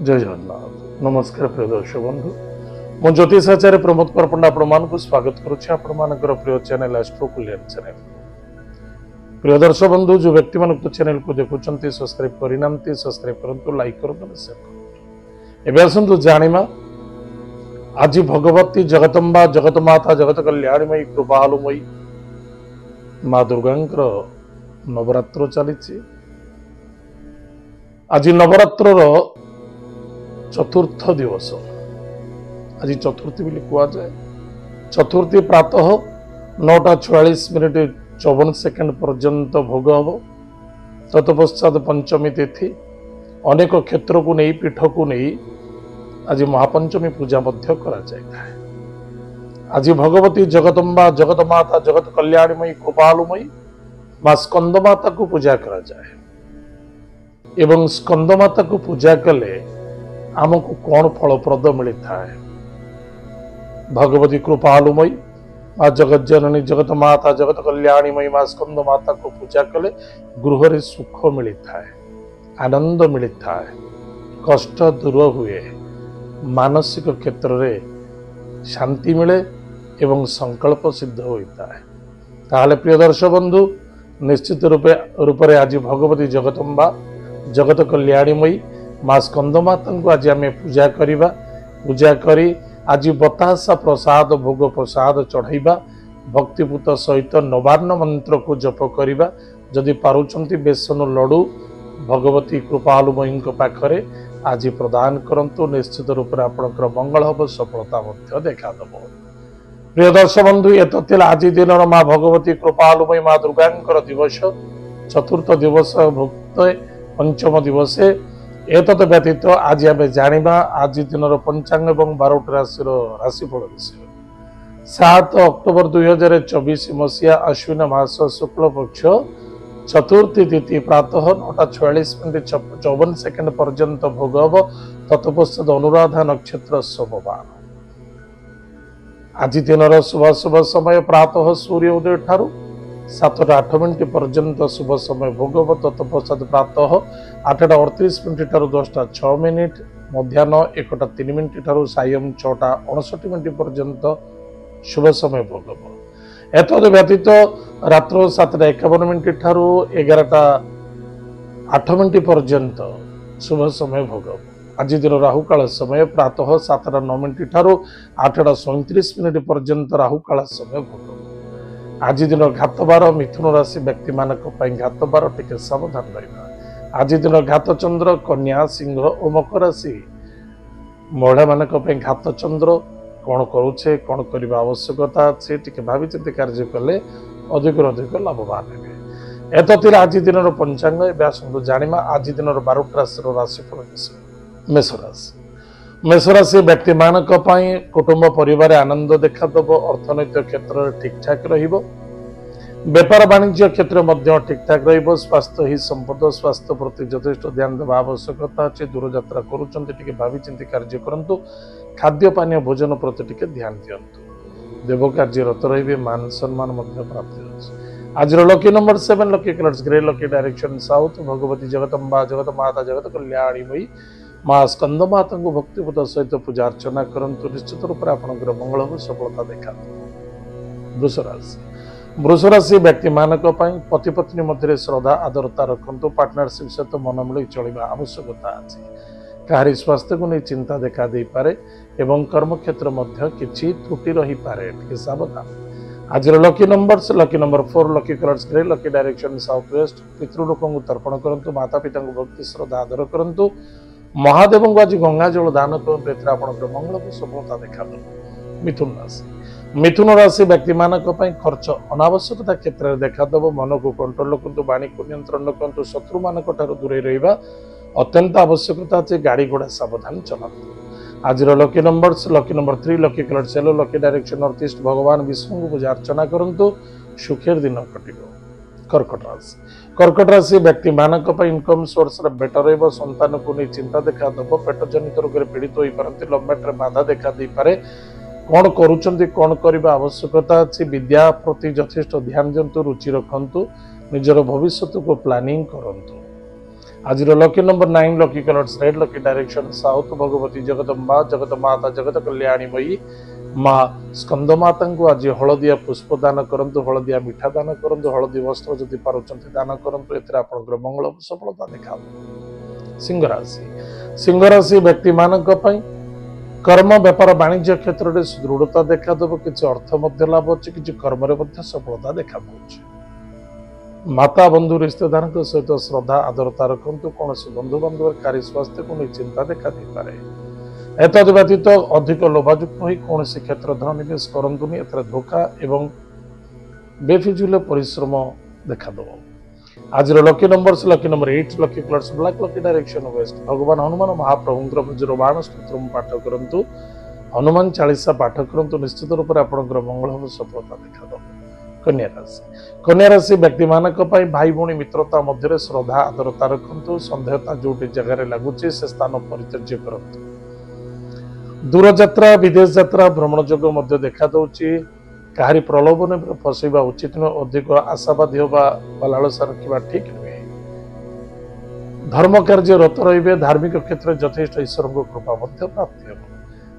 जय जगन्नाथ नमस्कार प्रिय दर्शक बंधु मु ज्योतिषाचार्य प्रमोद कुमार पंडा आपण स्वागत करुच्ची आपणकर प्रिय चैनल एस्ट्रो कल्याण चैनल। प्रिय दर्शक बंधु जो व्यक्ति मान चैनल को देखुं सब्सक्राइब करना सब्सक्राइब करूँ लाइक करूँ शेयर करूँ। एवं आसतु जानिमा आज भगवती जगदम्बा जगतमाता जगत कल्याणमयी कृपालुमयी माँ दुर्गा नवरात्र चली। आज नवरात्र चतुर्थ दिवस आज चतुर्थी बोली कहुए। चतुर्थी प्रातः 9:46:54 पर्यंत भोग हम। तत्पश्चात पंचमी तिथि अनेक क्षेत्र को नहीं पीठ को नहीं आज महापंचमी पूजा मध्य करा जाए। आज भगवती जगदम्बा जगतमाता जगत कल्याणमयी कृपालुमयी माँ स्कंदमाता को पूजा करा जाए। एवं स्कंदमाता को पूजा कले आमको कौन फलप्रद मिलता है। भगवती कृपालुमयी माँ जगत जननी जगत माता जगत कल्याणीमयी माँ स्कंद माता को पूजा कले गृह रे सुख मिलता है, आनंद मिलता है, कष्ट दूर हुए, मानसिक क्षेत्र रे शांति मिले एवं संकल्प सिद्ध होता है। ताहले प्रिय दर्शक बंधु निश्चित रूप से आज भगवती जगदम्बा जगत कल्याणीमयी माँ स्कंदमाता को आज आम पूजा करवा। पूजा करी आज बतासा प्रसाद भोग प्रसाद चढ़ाइबा। भक्तिपूत सहित नवान्न मंत्र को जप करवा। जदि पारुचंती बेसन लड्डू भगवती कृपालुमयी पाखरे आज प्रदान करंतु निश्चित रूप से आपणकर मंगल हम सफलता देखा दब। प्रिय दर्शक बंधु ये तो आज दिन माँ भगवती कृपालुमयी माँ दुर्गा दिवस चतुर्थ दिवस भुक्त पंचम दिवस। एतद व्यतीत आज आम जाना आज दिन पंचांग एवं 12टी राशि राशिफल विषय। 7 अक्टोबर 2024 मसीहा अश्विन मास शुक्ल पक्ष चतुर्थी तिथि प्रातः 9:46:54 पर्यंत भोग हम। तत्पश्चात अनुराधा नक्षत्र सोमवार। आज दिन शुभ समय प्रातः सूर्य उदय ठारू 7:08 पर्यंत शुभ समय भोग हम। तत्पश्चात प्रातः 8:38 ठारू 10:06 मध्याह्न 1:03 ठारू सायं 6:59 पर्यंत शुभ समय भोग हम। एतद व्यतीत रात्र 7:51 ठारू 11:08 पर्यंत शुभ समय भोग हम। आज दिन राहुकाल समय प्रातः 7:09 ठारू 8:37 पर्यंत राहुकाल समय भोग हम। आज दिन घातबार मिथुन राशि व्यक्ति मानक घातबार टिके सावधान रहा। आज दिन घात चंद्र कन्या सिंह और मकर राशि महिला मानक घात चंद्र कौन करुचे कौन करने आवश्यकता अच्छे टे भावी चिंत कार्य कले अधिक लाभवान हे। एतथिर आज दिन पंचांग एवं जाना आज दिन 12टी राशि राशिफल विषय। मेष राशि मेष राशि व्यक्ति मानक कुटुंब परिवार आनंद देखादब। अर्थनैतिक क्षेत्र में ठीक ठाक रहिबो। व्यापार वाणिज्य क्षेत्र में ठीक ठाक रहिबो। स्वास्थ्य ही संपद। स्वास्थ्य प्रति यथेष्ट ध्यान देवा आवश्यकता अच्छे। दूर यात्रा करुँचे भावी चिंती कार्य करंतु। खाद्य पानीय भोजन प्रति टिके ध्यान दियंतु। देव कार्यरत रहिबे। मान सम्मान प्राप्त होछि। आज lucky number 7 lucky colours grey lucky direction south. Bhagwati Jagdamba जगत माता जगत कल्याणीमयी माँ स्कंदमाता को भक्तिपूत सहित पूजा अर्चना करंतु निश्चित रूप से आपंकर मंगल हम सफलता देखा। वृष राशि वृष राशि व्यक्ति मानक पति पत्नी मध्य श्रद्धा आदरता रखु। पार्टनरशिप सहित मन मिल चलवा आवश्यकता अच्छी। कहारी स्वास्थ्य को नहीं चिंता देखा दे पारे एवं कर्म क्षेत्र मध्य किछि त्रुटि रही पारे टिके सावधान। आज lucky numbers lucky number 4 lucky colours grey lucky direction south west. पितृलोक को तर्पण करंतु। माता पिता को भक्ति श्रद्धा आदर करंतु। महादेव को आज गंगा जल दान करते आपंकर मंगल को सफलता देखा दब। मिथुन राशि मिथुन राशि व्यक्ति मानक खर्च अनावश्यकता क्षेत्र में देखादब। मन को कंट्रोल रखु। वाणी को नियंत्रण रखु। शत्रु मानक दूरे रहा अत्यंत आवश्यकता अच्छे। गाड़ी घोड़ा सावधान चलातु। आज lucky numbers lucky number 3 lucky colour yellow lucky direction north east. भगवान विष्णु को पूजा अर्चना करंतु। सुखेर दिन कटिबो। कर्कट राशि कर्कट राशि व्यक्ति मानक इनकम सोर्स बेटर रहिबो। संतान को नहीं चिंता देखा दब। पेट जनित रोग पीड़ित हो पारती। लव मैटर बाधा देखा दे पारे। कौन करुचंती कौन करबा आवश्यकता अच्छी। विद्या प्रति यथेष्ट ध्यान दियंतु। रुचि रखंतु। निजर भविष्य को प्लानिंग करंतु। आज lucky number 9 lucky colours red lucky direction south Bhagwati Jagdamba जगत माता जगत कल्याणी मयी माँ स्कंद माता को आज हलदिया पुष्प दान करंतु हलदिया मिठा दान करंतु हलदी वस्त्र जदि पारुचंती दान करंतु एथिरे आपनकर मंगल सफलता देखा। सिंह राशि सिंह राशि व्यक्ति मानक पई कर्म व्यापार वाणिज्य क्षेत्र में सुदृढ़ता देखा देव किसी अर्थ मध्य लाभ अच्छी किसी कर्म सफलता देखा माता बंधु रिश्तेदार सहित श्रद्धा आदरता रखु कौन बंधु बांधव कार्य स्वास्थ्य को चिंता देखा दे पारे। एतद व्यतीत अधिक लोभायुक्त हो कौन क्षेत्र धन निवेश करतुनि एथरे धोखा एवं बेफिजुल परिश्रम देखा दब। आज lucky number 8 lucky colours black lucky direction waste भगवान हनुमान महाप्रभुंकर वज्रबाण स्तोत्र पाठ करंतु हनुमान चालीसा पाठ करंतु निश्चित रूप से आपनकर मंगल सफलता देखा दब। कन्या राशि व्यक्ति मानक भाई भौणी मित्रता मध्य श्रद्धा आदरता रखु संदेहता जो जगह लगुच से स्थान परित्यज्य करंतु। दूर यात्रा विदेश यात्रा भ्रमण जोग मध्य देखा दउछि कहारी प्रलोभन फसैबा उचित नुह अधिक आशावादी होगा लालसा रखा ठीक नुहे। धर्म कार्य रत रे धार्मिक क्षेत्र यथेष्ट ईश्वर को कृपा प्राप्ति हो।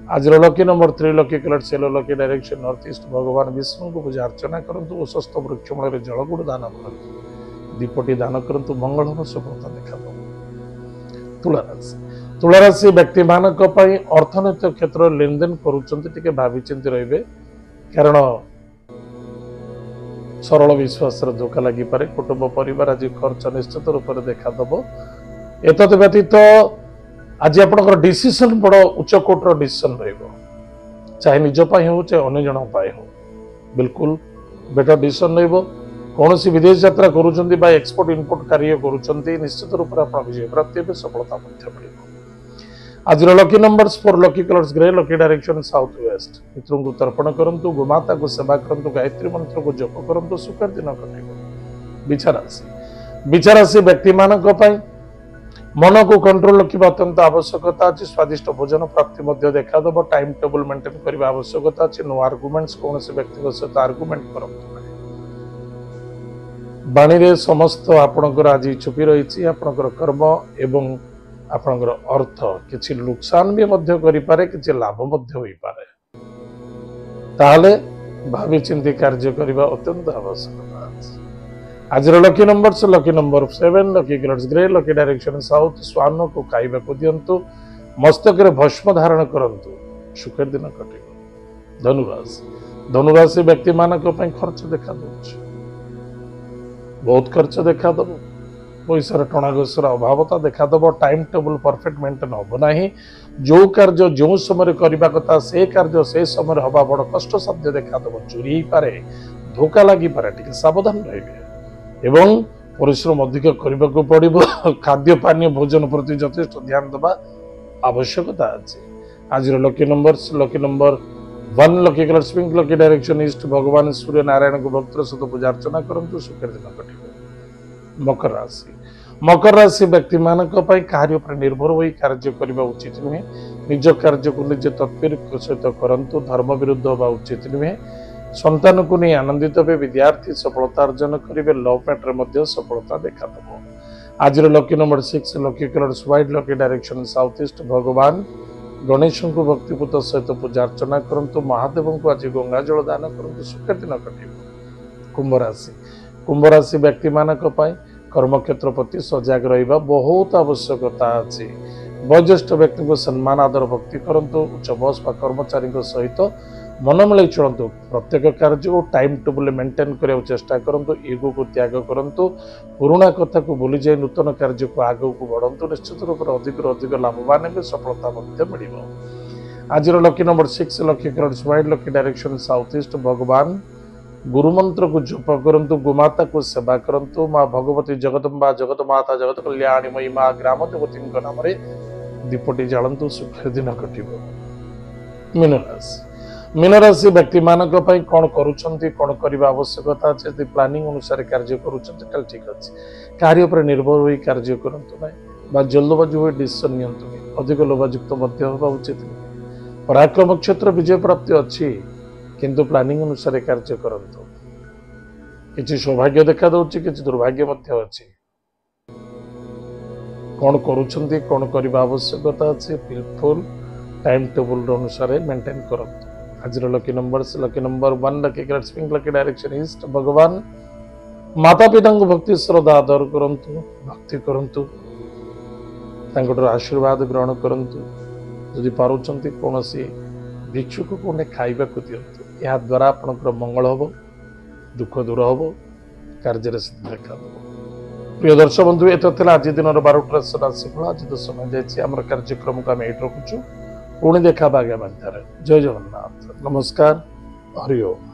आज lucky number 3 lucky colour yellow lucky direction north east भगवान विष्णु को पूजा अर्चना करंतु उशस्त वृक्ष मूल जल गुड़ दान करंतु दीपटी दान करंतु मंगल सफलता देखा दो। तुला राशि व्यक्ति मानक अर्थनैतिक क्षेत्र लेनदेन करुचंती भावी चिंती रहिबे कारण सरल विश्वास धोखा लगी पारे कुटुंब परिवार आज खर्च निश्चित रूप से देखा दब। एतद व्यतीत आज आपनकर डिसीजन बड़ उच्च कोटर डिसीजन रहिबो चाहे निज पाई हो चाहे अन्य जन पाई हो बिल्कुल बेटर डिसीजन रहिबो। कौन सी विदेश यात्रा करुचंती बा एक्सपोर्ट इनपुट कार्य करुचंती निश्चित रूप से आपन विजय प्राप्ति में सफलता मिलिबो। आज lucky numbers 4 lucky colours grey lucky direction south waste पितृ को तर्पण करंतु गोमाता को सेवा करंतु गायत्री मंत्र को जप करंतु सुखर दिन कटिबो। विचारासी व्यक्ति मानक मन को कंट्रोल रखा अत्यंत आवश्यकता अच्छी स्वादिष्ट भोजन प्राप्ति मध्य देखा दब। टाइम टेबल मेंटेन करने आवश्यकता अच्छी नो आर्गुमेंट्स कौन से व्यक्ति सहित आर्गुमेंट करंतु बाणी रे समस्त आपणकर आज छुपी रही आपणकर कर्म एवं आपणकर अर्थ किसी नुकसान भी मध्य करिपारे किसी लाभ मध्य होई पारे ताले भावी चिंती कार्य करबा अत्यंत आवश्यकता अछि। आज lucky number 7 lucky colours grey lucky direction south स्वान को खाइबा को दियंतु मस्तक रे भस्म धारण करंतु सुखर दिन कटिबो। धनुराशि व्यक्ति मानक पई खर्च देखा दउछि बहुत खर्च देखा दब। पैसार टणाघोषर अभावता देखा दब। टाइम टेबल परफेक्ट मेंटेन हम ना जो कार्य जो समय करने कथा से कार्य से समय हवा बड़ कष्ट साध्य देखा दब। चोरी पारे धोखा लगी पारे टिके सावधान रहिबे एवं परिश्रम अधिक करने को पड़ो। खाद्य पानीय भोजन प्रति यथेष्ट ध्यान देवा आवश्यकता अच्छे। आज lucky number 1 lucky colour pink lucky direction east भगवान सूर्य नारायण को भक्त सहित पूजा अर्चना करंतु सुखर दिन कटिबो। मकर राशि व्यक्ति मानक कार्य पर निर्भर हो कार्य करने उचित नुहे। निज कार्य को निजे तत्पर सहित करंतु धर्म विरुद्ध होगा उचित नुहे। संतान को नहीं आनंदित हे विद्यार्थी सफलता अर्जन करेंगे। लव मैटर मध्य सफलता देखा दब। आज lucky number 6 lucky colours white lucky direction south east भगवान गणेश को भक्तिपूत सहित पूजा अर्चना करंतु महादेव को आज गंगा जल दान करंतु सुखर दिन कटिबो। कुंभ राशि व्यक्ति मानक कर्म क्षेत्र प्रति सजग रहिबा बहुत आवश्यकता अछि। वयोज्येष्ठ व्यक्ति को सम्मान आदर भक्ति करंतु उच्च बॉस व कर्मचारी सहित मन मिलाई चलतु। प्रत्येक कार्य को टाइम टेबल मेंटेन करने चेष्टा करंतु। ईगो को त्याग करंतु। पुराना कथा को भूली जाए नूतन कार्य को आगे को बढ़ंतु। निश्चित रूप से अधिक लाभवान भी सफलता मिलिबो। आज lucky number 6 lucky colours white lucky direction south east भगवान गुरु मंत्र को जप करंतु गोमाता को सेवा करंतु। माँ भगवती जगदम्बा जगत माता जगत कल्याणी मयी माँ ग्राम देवती नाम दीपटी जालंतु सुखर दिन कटिबो। मीन राशि व्यक्ति मानक कौन करुछंती कौन करबा आवश्यकता अछि। यदि प्लानिंग अनुसार कार्य करुछंती ताल ठीक अछि। कार्य पर निर्भर होई कार्य करंतु नै बा जल्दबाजी होई डिसीजन नियंतु नै। अधिक लोभायुक्त मध्य होबा उचित नै। पराक्रम क्षेत्र विजय प्राप्ति अछि किंतु प्लानिंग अनुसार कार्य करंतु। किछि सौभाग्य देखा दउछि किछि दुर्भाग्य मध्य अछि। कौन करुछंती कौन करबा आवश्यकता अछि बिल्कुल टाइम टेबल अनुसार मेंटेन करंतु। आज lucky number 1 lucky grades pink lucky direction east. भगवान माता पिता भक्ति श्रद्धा आदर करंतु भक्ति करंतु आशीर्वाद ग्रहण करंतु। जदि पारुचंती कौन भिक्षुक को खाइबा को दियंतु। या द्वारा आपनकर मंगल हबो दुख दूर हबो कार्य सिद्धि देखा देबो। प्रिय दर्शक बंधु एत थिला आज दिन 12टा राशिफल। आज तो समय जाइए आम कार्यक्रम को आम ये रखुचु। पुणी देखा आगामी। जय जगन्नाथ। नमस्कार। हरि ओम।